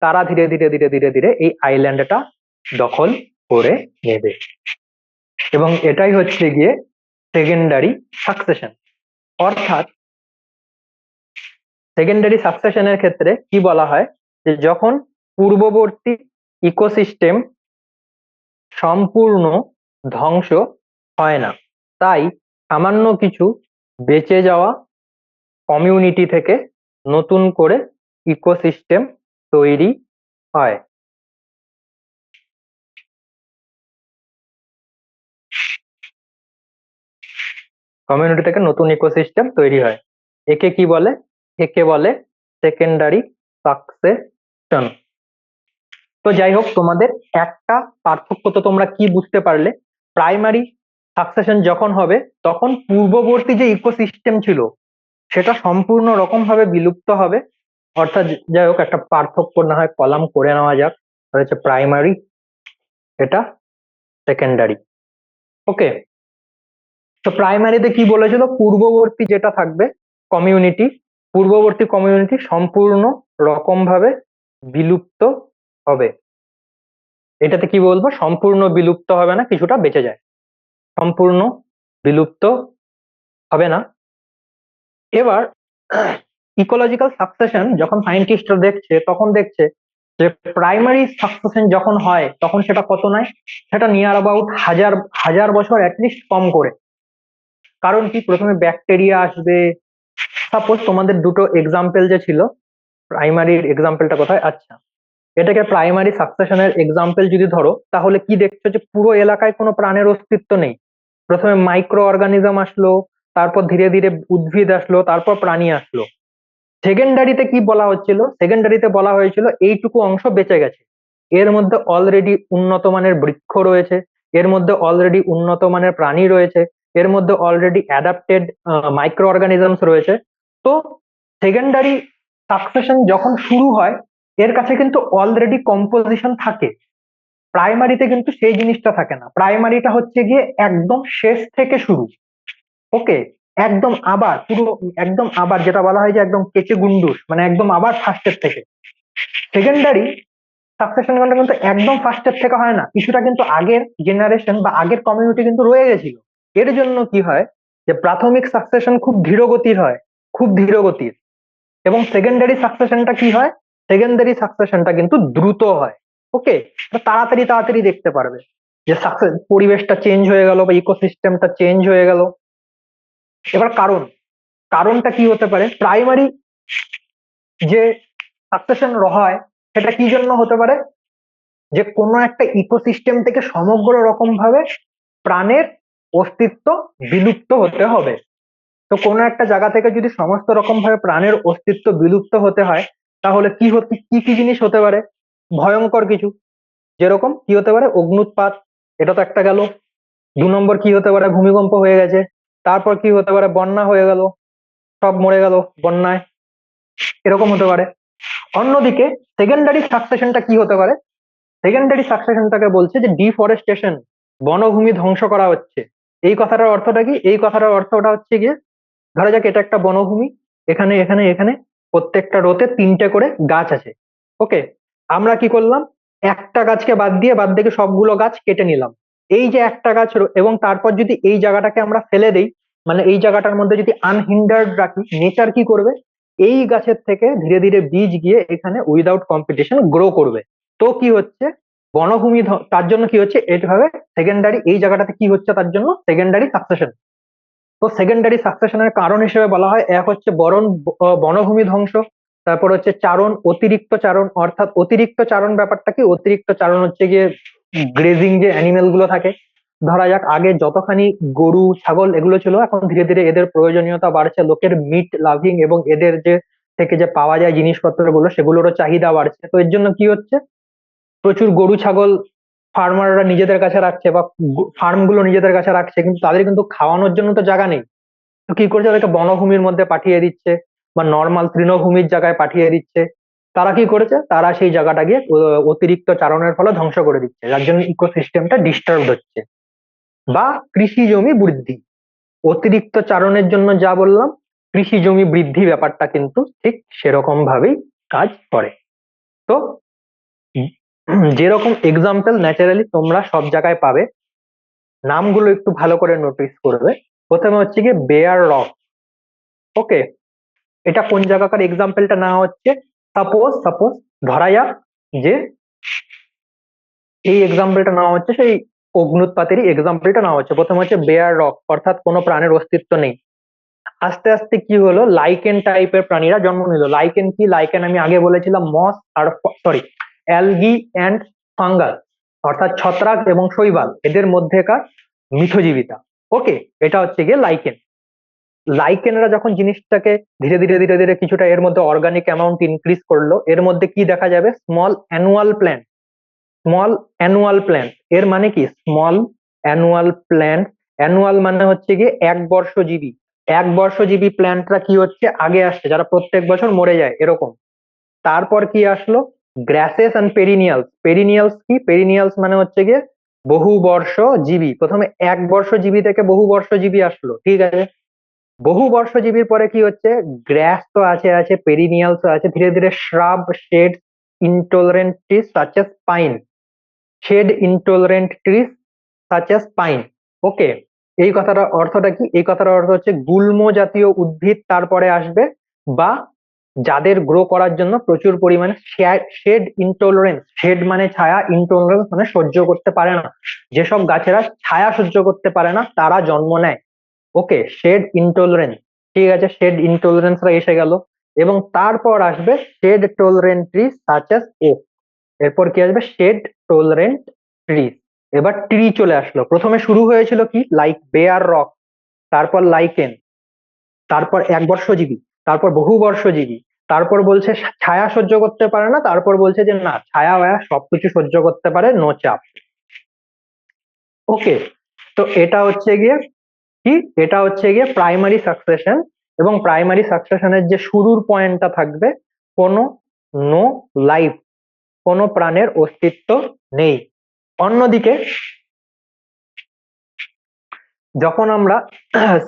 তারা ধীরে ধীরে ধীরে ধীরে ধীরে এই আইল্যান্ডটা দখল করে নেবে, এবং এটাই হচ্ছে গিয়ে সেকেন্ডারি সাকসেশন। অর্থাৎ সেকেন্ডারি সাকসেশনের ক্ষেত্রে কি বলা হয়? যে যখন পূর্ববর্তী ইকোসিস্টেম সম্পূর্ণ ধ্বংস হয় না, তাই সামান্য কিছু বেঁচে যাওয়া কমিউনিটি থেকে নতুন করে ইকোসিস্টেম তৈরি হয়। কমিউনিটি থেকে নতুন ইকোসিস্টেম তৈরি হয়, একে কি বলে? একে বলে সেকেন্ডারি সাকসেশন। তো যাই হোক, তোমাদের একটা পার্থক্য তো তোমরা কি বুঝতে পারলে? প্রাইমারি সাকসেশন যখন হবে তখন পূর্ববর্তী যে ইকোসিস্টেম ছিল সেটা সম্পূর্ণ রকম ভাবে বিলুপ্ত হবে। অর্থাৎ যাই হোক, একটা পার্থক্য না হয় কলাম করে নেওয়া যাক, হচ্ছে প্রাইমারি, এটা সেকেন্ডারি। ওকে, তো প্রাইমারিতে কি বলেছিল, পূর্ববর্তী যেটা থাকবে কমিউনিটি, পূর্ববর্তী কমিউনিটি সম্পূর্ণ রকম ভাবে বিলুপ্ত হবে। এটাতে কি বলবো, সম্পূর্ণ বিলুপ্ত হবে না, কিছুটা বেঁচে যায়, সম্পূর্ণ বিলুপ্ত হবে না। এবার ইকোলজিক্যাল সাকসেশন যখন সায়েন্টিস্টরা দেখছে, তখন দেখছে যে প্রাইমারি সাকসেশন যখন হয় তখন সেটা কত নয়, সেটা নিয়ার অ্যাবাউট হাজার হাজার বছর অ্যাটলিস্ট কম করে। কারণ কি, প্রথমে ব্যাকটেরিয়া আসবে। সাপোজ তোমাদের দুটো এক্সাম্পল যে ছিল, প্রাইমারির এক্সাম্পলটা কোথায়, আচ্ছা এটাকে প্রাইমারি সাকসেশনের এক্সাম্পল যদি ধরো, তাহলে কি দেখছো যে পুরো এলাকায় কোনো প্রাণের অস্তিত্ব নেই। প্রথমে মাইক্রো অর্গানিজম আসলো, তারপর ধীরে ধীরে উদ্ভিদ আসলো, তারপর প্রাণী আসলো। সেকেন্ডারিতে কি বলা হচ্ছিল, সেকেন্ডারিতে বলা হয়েছিল এইটুকু অংশ বেঁচে গেছে, এর মধ্যে অলরেডি উন্নত মানের বৃক্ষ রয়েছে, এর মধ্যে অলরেডি উন্নত মানের প্রাণী রয়েছে, এর মধ্যে অলরেডি অ্যাডাপ্টেড মাইক্রো অর্গানিজমস রয়েছে। তো সেকেন্ডারি সাকসেশন যখন শুরু হয়, এর কাছে কিন্তু অলরেডি কম্পোজিশন থাকে। প্রাইমারিতে কিন্তু সেই জিনিসটা থাকে না, প্রাইমারিটা হচ্ছে গিয়ে একদম শেষ থেকে শুরু। ওকে, একদম আবার পুরো, একদম আবার যেটা বলা হয় যে একদম কেচে গুন্ডুস, মানে একদম আবার ফার্স্টের থেকে। সেকেন্ডারি সাকসেশন কিন্তু একদম ফার্স্টের থেকে হয় না, কিছুটা কিন্তু আগের জেনারেশন বা আগের কমিউনিটি কিন্তু রয়ে গেছিল। এর জন্য কি হয়, যে প্রাথমিক সাকসেশন খুব ধীর গতির হয়, খুব ধীর গতির। এবং সেকেন্ডারি সাকসেশনটা কি হয়, সেকেন্ডারি সাকসেশনটা কিন্তু দ্রুত হয়। ওকে, তাড়াতাড়ি তাড়াতাড়ি দেখতে পারবে যে সাকসেস, পরিবেশটা চেঞ্জ হয়ে গেল বা ইকোসিস্টেমটা চেঞ্জ হয়ে গেল। এবার কারণটা কি হতে পারে, প্রাইমারি যে সাকসেশন হয় সেটা কি জন্য হতে পারে, যে কোনো একটা ইকোসিস্টেম থেকে সমগ্র রকম ভাবে প্রাণের অস্তিত্ব বিলুপ্ত হতে হবে। তো কোনো একটা জায়গা থেকে যদি সমস্ত রকম ভাবে প্রাণের অস্তিত্ব বিলুপ্ত হতে হয়, তাহলে কি কি জিনিস হতে পারে, ভয়ঙ্কর কিছু, যেরকম কি হতে পারে, অগ্নুৎপাত, এটা তো একটা গেল। 2 নম্বর কি হতে পারে, ভূমিকম্প হয়ে গেছে। তারপর কি হতে পারে, বন্যা হয়ে গেল, সব মরে গেল বন্যায়, এরকম হতে পারে। অন্যদিকে সেকেন্ডারি সাকসেশনটা কি হতে পারে, সেকেন্ডারি সাকসেশনটাকে বলছে যে ডিফরেস্টেশন, বনভূমি ধ্বংস করা হচ্ছে। এই কথাটার অর্থটা কি, এই কথাটার অর্থটা হচ্ছে গিয়ে, ধরা যাক এটা একটা বনভূমি, এখানে এখানে এখানে প্রত্যেকটা রোতে 3টে করে গাছ আছে। ওকে, আমরা কি করলাম, একটা গাছকে বাদ দিয়ে বাদ দিকে সবগুলো গাছ কেটে নিলাম। এই যে একটা গাছ এবং তারপর যদি এই জায়গাটাকে আমরা ফেলে দেই, মানে এই জায়গাটার মধ্যে যদি আনহিন্ডার্ড রাখি, নেচার কি করবে, এই গাছের থেকে ধীরে ধীরে বীজ গিয়ে এখানে উইদাউট কম্পিটিশন গ্রো করবে। তো কি হচ্ছে, বনভূমি তার জন্য কি হচ্ছে, এইভাবে সেকেন্ডারি, এই জায়গাটাতে কি হচ্ছে তার জন্য সেকেন্ডারি সাকসেশন। তো সেকেন্ডারি সাকসেশনের কারণ হিসেবে বলা হয়, এক হচ্ছে বনভূমি ধ্বংস, তারপর হচ্ছে চারণ, অতিরিক্ত চারণ। অর্থাৎ অতিরিক্ত চারণ ব্যাপারটা কি, অতিরিক্ত চারণ হচ্ছে গিয়ে গ্রেজিং যে অ্যানিমেল গুলো থাকে। ধরা যাক আগে যতখানি গরু ছাগল এগুলো ছিল, এখন ধীরে ধীরে এদের প্রয়োজনীয়তা বাড়ছে, লোকের মিট লাভিং এবং এদের যে থেকে যে পাওয়া যায় জিনিসপত্র গুলো, সেগুলোরও চাহিদা বাড়ছে। তো এর জন্য কি হচ্ছে, প্রচুর গরু ছাগল ফার্মাররা নিজেদের কাছে রাখছে, বা ফার্ম গুলো নিজেদের কাছে রাখছে, কিন্তু তাদের কিন্তু খাওয়ানোর জন্য তো জায়গা নেই। তো কি করছে, তাদেরকে বনভূমির মধ্যে পাঠিয়ে দিচ্ছে, বা নর্মাল তৃণভূমির জায়গায় পাঠিয়ে দিচ্ছে। তারা কি করেছে, তারা সেই জায়গাটাকে অতিরিক্ত চারণের ফলে ধ্বংস করে দিচ্ছে, যার জন্য ইকোসিস্টেমটা ডিস্টার্ব হচ্ছে। বা কৃষি জমি বৃদ্ধি, অতিরিক্ত চারণের জন্য যা বললাম, কৃষি জমি বৃদ্ধি ব্যাপারটা কিন্তু ঠিক সেরকম ভাবেই কাজ করে। তো যেরকম এক্সাম্পল ন্যাচারালি তোমরা সব জায়গায় পাবে, নামগুলো একটু ভালো করে নোটিস করবে। প্রথমে হচ্ছে গিয়ে বেয়ার রক। ওকে, এটা কোন জায়গাকার এক্সাম্পলটা না হচ্ছে, সাপোজ সাপোজ ধরা যাক যে এই এক্সাম্পলটা না হচ্ছে সেই অগ্নুৎপাতেরই এক্সাম্পলটা না হচ্ছে। প্রথম হচ্ছে বেয়ার রক, অর্থাৎ কোনো প্রাণের অস্তিত্ব নেই। আস্তে আস্তে কি হলো, লাইকেন টাইপের প্রাণীরা জন্ম নিল। লাইকেন কি, লাইকেন আমি আগে বলেছিলাম মস আর সরি অ্যালগি অ্যান্ড ফাঙ্গাস, অর্থাৎ ছত্রাক এবং শৈবাল, এদের মধ্যেকার মিথজীবিতা। ওকে, এটা হচ্ছে গিয়ে লাইকেন। লাইকেনরা যখন জিনিসটাকে ধীরে ধীরে ধীরে ধীরে কিছুটা এর মধ্যে অর্গানিক অ্যামাউন্ট ইনক্রিজ করলো, এর মধ্যে কি দেখা যাবে, small annual plant. Small annual plant এর মানে কি, স্মল অ্যানুয়াল প্ল্যান্ট, অ্যানুয়াল মানে হচ্ছে গিয়ে 1 বর্ষজীবী। 1 বর্ষজীবী প্ল্যান্টরা কি হচ্ছে, আগে আসছে, যারা প্রত্যেক বছর মরে যায় এরকম। তারপর কি আসলো, গ্রাসেস এন্ড পেরিনিয়ালস। পেরিনিয়ালস কি, পেরিনিয়ালস মানে হচ্ছে গিয়ে বহুবর্ষজীবী, প্রথমে 1 বর্ষজীবী থেকে বহুবর্ষজীবী আসলো, ঠিক আছে। বহুবর্ষজীবীর পরে কি হচ্ছে, গ্রাস তো আছে আছে পেরিনিয়ালস আছে, ধীরে ধীরে shrub, shade intolerant trees such as pine, shade intolerant trees such as pine. Okay, এই কথাটা অর্থটা কি, এই কথাটার অর্থ হচ্ছে গুল্ম জাতীয় উদ্ভিদ তারপরে আসবে, বা যাদের গ্রো করার জন্য প্রচুর পরিমাণে শেড ইনটলারেন্স, শেড মানে ছায়া, ইনটলারেন্স মানে সহ্য করতে পারে না, যেসব গাছেরা ছায়া সহ্য করতে পারে না তারা জন্ম নেয়। ওকে, শেড ইনটলারেন্স, ঠিক আছে, শেড ইনটলারেন্সরা এসে গেল, এবং তারপর আসবে shade tolerant tree such as oak. এরপর কি আসবে, শেড টলারেন্ট ট্রি। এবার ট্রি চলে আসলো, প্রথমে শুরু হয়েছিল কি লাইক বেয়ার রক, তারপর লাইকেন, তারপর 1 বর্ষজীবী, তারপর বহুবর্ষজীবী, তারপর বলছে ছায়া সহ্য করতে পারে না, তারপর বলছে যে না ছায়া ওয়া সবকিছু সহ্য করতে পারে, নো চাপ। ওকে, তো এটা হচ্ছে গিয়ে কি, এটা হচ্ছে গিয়ে প্রাইমারি সাকসেশন। এবং প্রাইমারি সাকসেশনের যে শুরুর পয়েন্টটা থাকবে, কোনো নো লাইফ, কোনো প্রাণের অস্তিত্ব নেই। অন্যদিকে যখন আমরা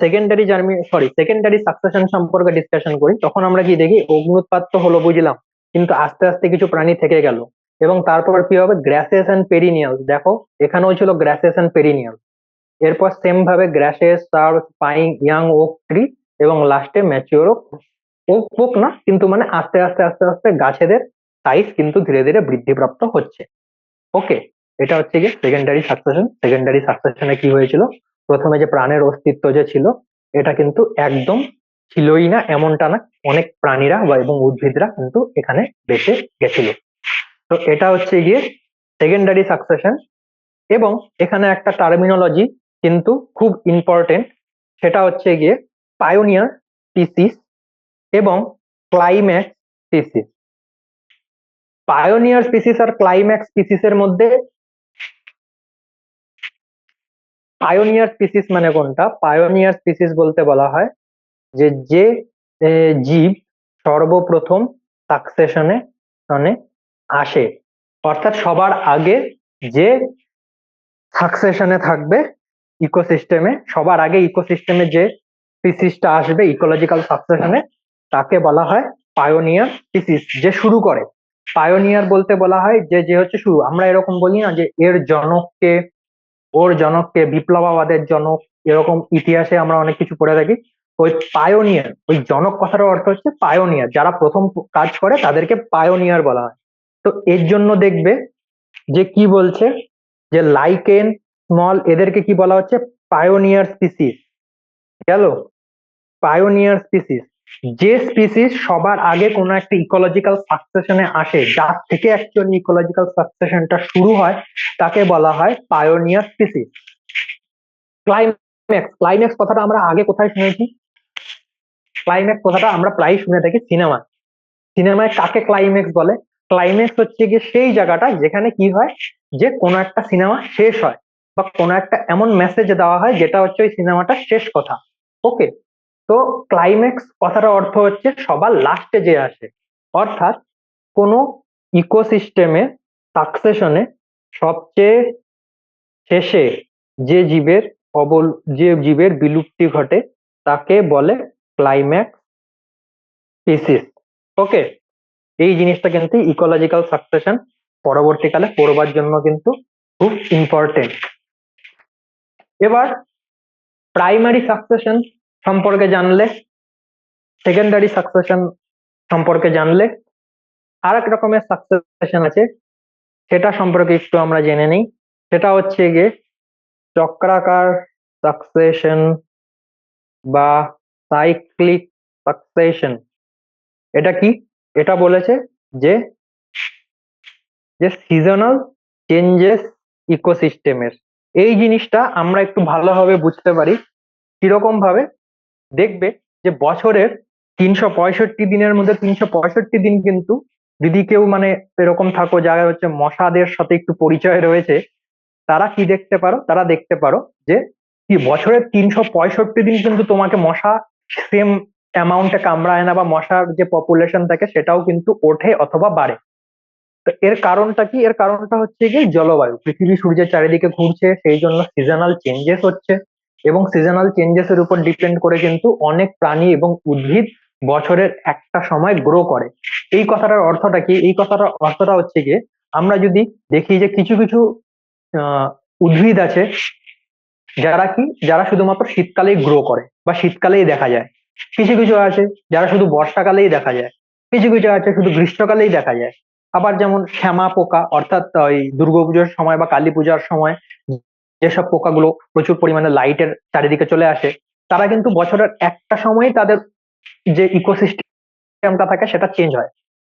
সেকেন্ডারি সাকসেশন সম্পর্কে ডিসকাশন করি, তখন আমরা কি দেখি, অগ্নুৎপাত তো হলো বুঝলাম, কিন্তু আস্তে আস্তে কিছু প্রাণী থেকে গেল, এবং তারপর কি হবে, গ্রাসেস এন্ড পেরিনিয়ালস, দেখো এখানেও ছিল গ্রাসেস এন্ড পেরিনিয়ালস, এরপর সেম ভাবে গ্রাসেস, সার, পাইন, ইয়াং ওক ট্রি, এবং লাস্টে ম্যাচিওর ওক। ওক ওক না, কিন্তু মানে আস্তে আস্তে আস্তে আস্তে গাছেদের সাইজ কিন্তু ধীরে ধীরে বৃদ্ধিপ্রাপ্ত হচ্ছে। ওকে, এটা হচ্ছে গিয়ে সেকেন্ডারি সাকসেশন। সেকেন্ডারি সাকসেশনে কি হয়েছিল, প্রথমে যে প্রাণের অস্তিত্ব যে ছিল, এটা কিন্তু একদম ছিলই না এমনটা না, অনেক প্রাণীরা বা এবং উদ্ভিদরা কিন্তু এখানে বেঁচে গেছিল। তো এটা হচ্ছে গিয়ে সেকেন্ডারি সাকসেশন। এবং এখানে একটা টার্মিনোলজি কিন্তু খুব ইম্পর্টেন্ট, সেটা হচ্ছে গিয়ে পায়োনিয়ার স্পিসিস এবং ক্লাইম্যাক্স স্পিসিস। পায়োনিয়ার স্পিসিস আর ক্লাইম্যাক্স স্পিসিসের মধ্যে, পায়োনিয়ার স্পিসিস মানে কোনটা, পায়োনিয়ার স্পিসিস বলতে বলা হয় যে যে জীব সর্বপ্রথম সাকসেশনে আসে, অর্থাৎ সবার আগে যে সাকসেশনে থাকবে ইকোসিস্টেমে, সবার আগে ইকোসিস্টেমে যে স্পিসিসটা আসবে ইকোলজিক্যাল সাকসেশনে, তাকে বলা হয় পায়োনিয়ার স্পিসিস, যে শুরু করে। পায়োনিয়ার বলতে বলা হয় যে যে হচ্ছে শুরু, আমরা এরকম বলি না যে এর জনককে, ওর জনককে, বিপ্লবাবাদের জনক, এরকম ইতিহাসে আমরা অনেক কিছু পড়ে থাকি। ওই পায়োনিয়ার, ওই জনক কথার অর্থ হচ্ছে পায়োনিয়ার, যারা প্রথম কাজ করে তাদেরকে পায়োনিয়ার বলা হয়। তো এর জন্য দেখবে যে কি বলছে, যে লাইকেন, স্মল, এদেরকে কি বলা হচ্ছে, পায়োনিয়ার স্পিসিস। গেল, পায়োনিয়ার স্পিসিস, যে স্পিসিস সবার আগে কোনো একটা ইকোলজিক্যাল সাকসেশনে আসে, যার থেকে অ্যাকচুয়ালি ইকোলজিক্যাল সাকসেশনটা শুরু হয়, তাকে বলা হয় পায়োনিয়ার স্পিসিস। ক্লাইম্যাক্স, ক্লাইম্যাক্স কথাটা আমরা আগে কোথায় শুনেছি, ক্লাইম্যাক্স কথাটা আমরা প্রায় শুনে থাকি সিনেমা, সিনেমায় কাকে ক্লাইম্যাক্স বলে, ক্লাইম্যাক্স হচ্ছে গিয়ে সেই জায়গাটা যেখানে কি হয়, যে কোনো একটা সিনেমা শেষ হয়, বা কোনো একটা এমন মেসেজ দেওয়া হয় যেটা হচ্ছে ওই সিনেমাটা শেষ কথা। ওকে, তো ক্লাইম্যাক্স কথাটার অর্থ হচ্ছে সবার লাস্টে যে আসে, অর্থাৎ কোনো ইকোসিস্টেমে সাকসেশনে সবচেয়ে শেষে যে জীবের যে জীবের বিলুপ্তি ঘটে তাকে বলে ক্লাইম্যাক্স স্পিসিস। ওকে, এই জিনিসটা কিন্তু ইকোলজিক্যাল সাকসেশন পরবর্তীকালে পড়বার জন্য কিন্তু খুব ইম্পর্টেন্ট। এবার প্রাইমারি সাকসেশন সম্পর্কে জানলে, সেকেন্ডারি সাকসেশন সম্পর্কে জানলে, আর এক রকমের সাকসেশন আছে, সেটা সম্পর্কে একটু আমরা জেনে নিই। সেটা হচ্ছে গিয়ে চক্রাকার সাকসেশন বা সাইক্লিক সাকসেশন। এটা কি, এটা বলেছে যে যে সিজনাল চেঞ্জেস ইকোসিস্টেমের, এই জিনিসটা আমরা একটু ভালোভাবে বুঝতে পারি কিরকম ভাবে, দেখবে যে বছরের 365 দিনের মধ্যে 365 দিন কিন্তু, যদি কেউ মানে এরকম থাকো যারা হচ্ছে মশাদের সাথে একটু পরিচয় রয়েছে, তারা কি দেখতে পারো, তারা দেখতে পারো যে কি বছরের 365 দিন কিন্তু তোমাকে মশা সেম অ্যামাউন্টে কামড়ায় না, বা মশার যে পপুলেশন থাকে সেটাও কিন্তু ওঠে অথবা বাড়ে। তো এর কারণটা কি? এর কারণটা হচ্ছে গিয়ে জলবায়ু। পৃথিবী সূর্যের চারিদিকে ঘুরছে, সেই জন্য সিজনাল চেঞ্জেস হচ্ছে, এবং সিজনাল চেঞ্জেস এর উপর ডিপেন্ড করে কিন্তু অনেক প্রাণী এবং উদ্ভিদ বছরের একটা সময় গ্রো করে। এই কথাটার অর্থটা কি? এই কথাটার অর্থটা হচ্ছে গিয়ে আমরা যদি দেখি যে কিছু কিছু আহ উদ্ভিদ আছে যারা শুধুমাত্র শীতকালেই গ্রো করে বা শীতকালেই দেখা যায়। কিছু কিছু আছে যারা শুধু বর্ষাকালেই দেখা যায়। কিছু কিছু আছে শুধু গ্রীষ্মকালেই দেখা যায়। আবার যেমন শ্যামা পোকা, অর্থাৎ ওই দুর্গাপুজোর সময় বা কালী পূজার সময় যেসব পোকাগুলো প্রচুর পরিমাণে লাইটের চারিদিকে চলে আসে, তারা কিন্তু বছরের একটা সময় তাদের যে ইকোসিস্টেমটা থাকে সেটা চেঞ্জ হয়।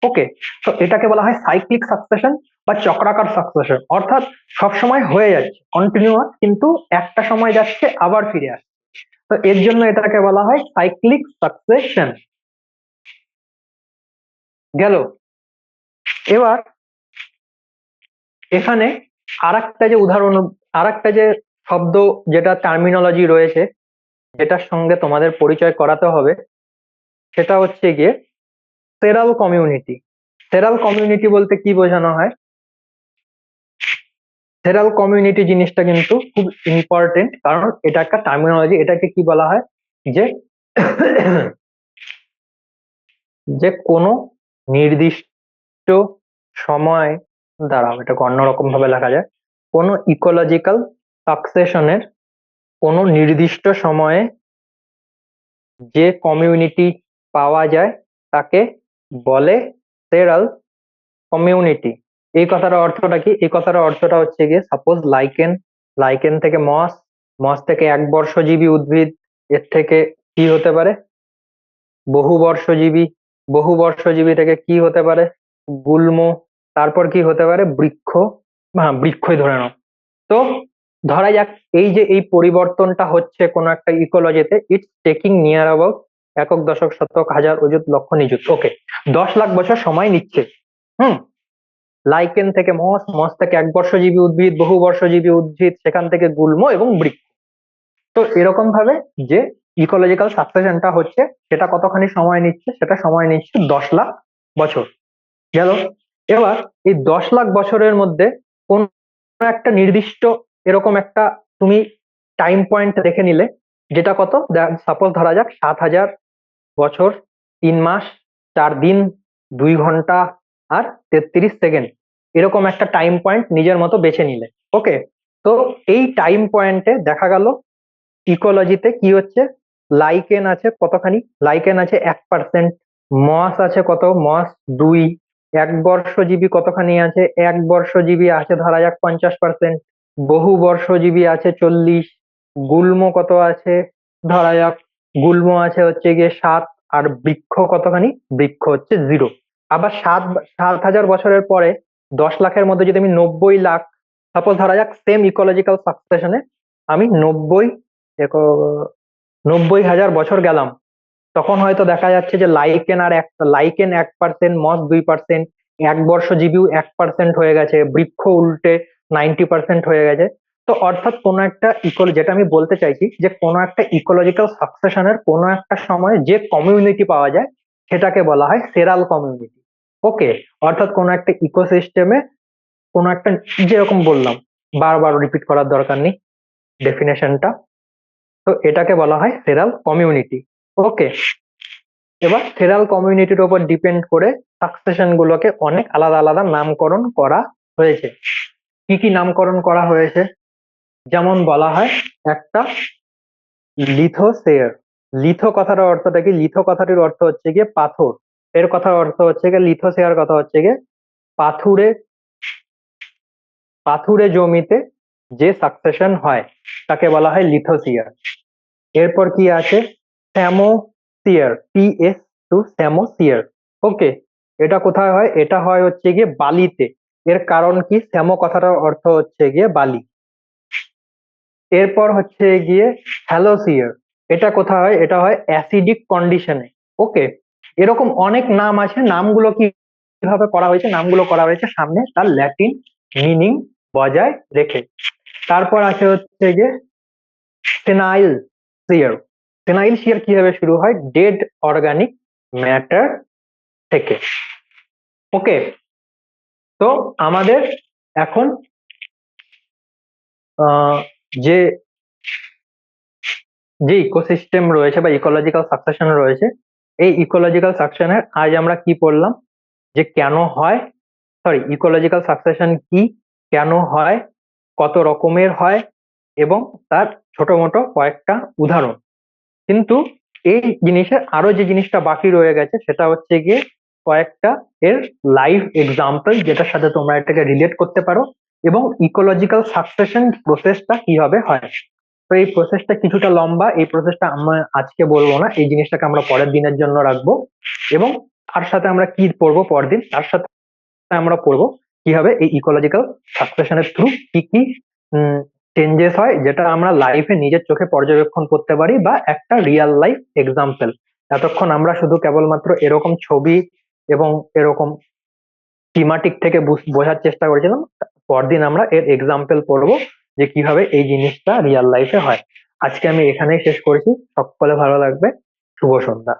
ওকে, তো এটাকে বলা হয় সাইক্লিক সাকসেশন বা চক্রাকার সাকসেশন, অর্থাৎ সব সময় হয়ে যাচ্ছে কন্টিনিউয়াস, কিন্তু একটা সময় যাচ্ছে আবার ফিরে আসছে। তো এর জন্য এটাকে বলা হয় সাইক্লিক সাকসেশন। গেল। এবার এখানে আরেকটা যে উদাহরণ, আরেকটা যে শব্দ, যেটা টার্মিনোলজি রয়েছে, যেটার সঙ্গে তোমাদের পরিচয় করাতে হবে, সেটা হচ্ছে গিয়ে সেরাল কমিউনিটি। সেরাল কমিউনিটি বলতে কি বোঝানো হয়? সেরাল কমিউনিটি জিনিসটা কিন্তু খুব ইম্পর্টেন্ট, কারণ এটা একটা টার্মিনোলজি। এটাকে কি বলা হয়? যে যে কোনো নির্দিষ্ট সময়, দাঁড়াও এটাকে অন্যরকম ভাবে লেখা যায়, কোনো ইকোলজিক্যাল সাকসেশনের কোনো নির্দিষ্ট সময়ে যে কমিউনিটি পাওয়া যায় তাকে বলে সেরাল কমিউনিটি। এই কথার অর্থটা কি? এই কথার অর্থটা হচ্ছে গিয়ে, সাপোজ লাইকেন, লাইকেন থেকে মস, মস থেকে একবর্ষজীবী উদ্ভিদ, এর থেকে কি হতে পারে? বহুবর্ষজীবী, বহুবর্ষজীবী থেকে কি হতে পারে? গুল্ম। তারপর কি হতে পারে? বৃক্ষ। হ্যাঁ, বৃক্ষই ধরে নাও। তো ধরা যাক এই যে এই পরিবর্তনটা হচ্ছে কোনো একটা ইকোলজিতে, ইটস টেকিং নিয়ার অ্যাবাউট একক, দশক, শতক, হাজার, অযুত, লক্ষ, নিযুত। ওকে, 10 লাখ বছর সময় নিচ্ছে। হুম। লাইকেন থেকে মস, মস থেকে একবর্ষজীবী উদ্ভিদ, বহুবর্ষজীবী উদ্ভিদ, সেখান থেকে গুল্ম এবং বৃক্ষ। তো এরকম ভাবে যে ইকোলজিক্যাল সাকসেশনটা হচ্ছে, সেটা কতখানি সময় নিচ্ছে? সেটা সময় নিচ্ছে 10 লাখ বছর। গেল। এবার এই 10 লাখ বছরের মধ্যে কোন একটা নির্দিষ্ট এরকম একটা তুমি টাইম পয়েন্ট দেখে নিলে, যেটা কত, সাপোজ ধরা যাক 7,000 বছর, 3 মাস, 4 দিন, 2 ঘন্টা আর 33 সেকেন্ড, এরকম একটা টাইম পয়েন্ট নিজের মতো বেছে নিলে। ওকে, তো এই টাইম পয়েন্টে দেখা গেল ইকোলজিতে কি হচ্ছে? লাইকেন আছে কতখানি? লাইকেন আছে 1%। মস আছে কত? মস 2। একবর্ষজীবী কতখানি আছে? একবর্ষজীবী আছে ধরা যাক 50%। বহুবর্ষজীবী আছে 40। গুল্ম কত আছে? ধরা যাক গুল্ম আছে হচ্ছে গিয়ে 7। আর বৃক্ষ কতখানি? বৃক্ষ হচ্ছে 0। আবার 7,000 বছরের পরে 10 লাখের মধ্যে যদি আমি 90 লাখ, সাপোজ ধরা যাক সেম ইকোলজিক্যাল সাকসেশনে আমি 90,000 বছর গেলাম, তখন হয়তো দেখা যাচ্ছে যে লাইকেন 1%, মস 2%, একবর্ষজীবীও 1% হয়ে গেছে, বৃক্ষ উল্টে 90% হয়ে গেছে। তো অর্থাৎ কোনো একটা যেটা আমি বলতে চাইছি, যে কোনো একটা ইকোলজিক্যাল সাকসেশনের কোনো একটা সময় যে কমিউনিটি পাওয়া যায়, সেটাকে বলা হয় সেরাল কমিউনিটি। ওকে, অর্থাৎ কোনো একটা ইকোসিস্টেমে কোনো একটা, যেরকম বললাম, বারবার রিপিট করার দরকার নেই ডেফিনেশনটা, তো এটাকে বলা হয় সেরাল কমিউনিটি। ওকে, এবার সেরাল কমিউনিটির উপর ডিপেন্ড করে সাকসেশন গুলোকে অনেক আলাদা আলাদা নামকরণ করা হয়েছে। কি কি নামকরণ করা হয়েছে? যেমন বলা হয় একটা লিথোসেয়ার। লিথো কথার অর্থটা কি? লিথো কথাটির অর্থ হচ্ছে গিয়ে পাথর। এর কথার অর্থ হচ্ছে গিয়ে, লিথোসেয়ার কথা হচ্ছে গিয়ে পাথুরে, পাথুরে জমিতে যে সাকসেশন হয় তাকে বলা হয় লিথোসিয়ার। এরপর কি আছে? স্যামোসিয়ার, PS2, স্যামোসিয়ার। ওকে, এটা কোথায় হয়? এটা হয় হচ্ছে গিয়ে বালিতে। এর কারণ কি? স্যামো কথাটার অর্থ হচ্ছে গিয়ে বালি। এরপর হচ্ছে গিয়ে হ্যালোসিয়ার। এটা কোথায় হয়? এটা হয় অ্যাসিডিক কন্ডিশনে। ওকে, এরকম অনেক নাম আছে। নামগুলো কিভাবে করা হয়েছে? নামগুলো করা হয়েছে সামনে তার ল্যাটিন মিনিং বজায় রেখে। তারপর আছে হচ্ছে গিয়ে ফেনাইল শিয়ার। ফেনাইল শিয়ার কিভাবে শুরু হয়? ডেড অর্গানিক ম্যাটার থেকে। ওকে, তো আমাদের এখন যে যে ইকোসিস্টেম রয়েছে বা ইকোলজিক্যাল সাকসেশন রয়েছে, এই ইকোলজিক্যাল সাকসেশনের আজ আমরা কি পড়লাম, যে কেন হয়, সরি, ইকোলজিক্যাল সাকসেশন কি, কেন হয়, কত রকমের হয়, এবং তার ছোট মোটো কয়েকটা উদাহরণ। কিন্তু এই জিনিসে আরো যে জিনিসটা বাকি রয়ে গেছে সেটা হচ্ছে গিয়ে কয়েকটা এর লাইভ এক্সাম্পল, যেটার সাথে তোমরা এটাকে রিলেট করতে পারো, এবং ইকোলজিক্যাল সাকসেশন প্রসেসটা কিভাবে হয়। তো এই প্রসেসটা কিছুটা লম্বা, এই প্রসেসটা আমরা আজকে বলবো না, এই জিনিসটাকে আমরা পরের দিনের জন্য রাখবো। এবং তার সাথে আমরা কি পড়বো পরদিন, তার সাথে আমরা পড়বো কিভাবে এই ইকোলজিক্যাল সাকসেশনের থ্রু কি কি চেঞ্জেস হয়, যেটা আমরা লাইফে নিজের চোখে পর্যবেক্ষণ করতে পারি, বা একটা রিয়েল লাইফ এক্সাম্পল। এতক্ষণ আমরা শুধু কেবলমাত্র এরকম ছবি এবং এরকম স্কিমাটিক থেকে বোঝার চেষ্টা করেছিলাম, পরদিন আমরা এর এক্সাম্পল পড়বো যে কিভাবে এই জিনিসটা রিয়েল লাইফে হয়। আজকে আমি এখানেই শেষ করেছি, সকলে ভালো লাগবে, শুভ সন্ধ্যা।